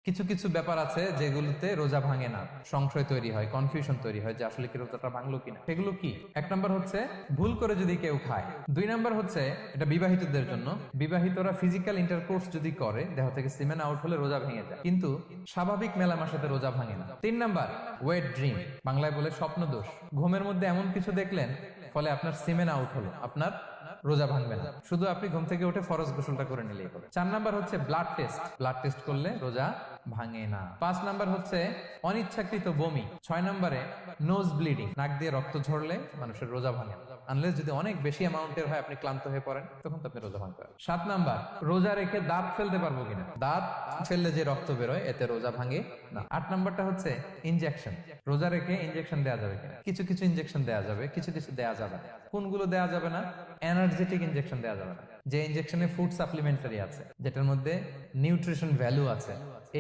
কিছু কিছু ব্যাপার আছে যেগুলোতে রোজা ভাঙে না, সংশয় তৈরি হয়, কনফিউশন তৈরি হয় যে আসলে কি রোজাটা ভাঙলো কিনা। সেগুলো কি? এক নাম্বার হচ্ছে ভুল করে যদি কেউ খায়। দুই নাম্বার হচ্ছে এটা বিবাহিতদের জন্য, বিবাহিতরা ফিজিক্যাল ইন্টারকোর্স যদি করে দেহ থেকে সিমেন আউট হলে রোজা ভেঙে যায়, কিন্তু স্বাভাবিক মেলামেশাতে রোজা ভাঙে না। তিন নাম্বার ওয়েট ড্রিম, বাংলায় বলে স্বপ্ন দোষ। ঘুমের মধ্যে এমন কিছু দেখলেন ফলে আপনার সিমেন আউট হলো, আপনার রোজা ভাঙবে না, শুধু আপনি ঘুম থেকে উঠে ফরজ গোসলটা করে নিলেই হবে। চার নাম্বার হচ্ছে ব্লাড টেস্ট, ব্লাড টেস্ট করলে রোজা ভাঙে না। পাঁচ নাম্বার হচ্ছে অনিচ্ছাকৃত বমি। ছয় নাম্বারে নোজ ব্লিডিং, নাক দিয়ে রক্ত ঝরলে মানুষের রোজা ভাঙে না, আনলেস যদি অনেক বেশি অ্যামাউন্টের হয়, আপনি ক্লান্ত হয়ে পড়েন, তখন তো আপনি রোজা ভাঙতে পারেন। সাত নাম্বার রোজা রেখে দাঁত ফেলতে পারবো কিনা, দাঁত ফেললে যে রক্ত বেরোয় এতে রোজা ভাঙে না। আট নাম্বারটা হচ্ছে ইনজেকশন, রোজা রেখে ইনজেকশন দেওয়া যাবে কিনা। কিছু কিছু ইনজেকশন দেওয়া যাবে, কিছু কিছু দেওয়া যাবে না। কোনগুলো দেওয়া যাবে না? এনার্জেটিক ইনজেকশন দেওয়া যাবে না, যে ইনজেকশনে ফুড সাপ্লিমেন্টারি আছে, যেটার মধ্যে নিউট্রিশন ভ্যালু আছে,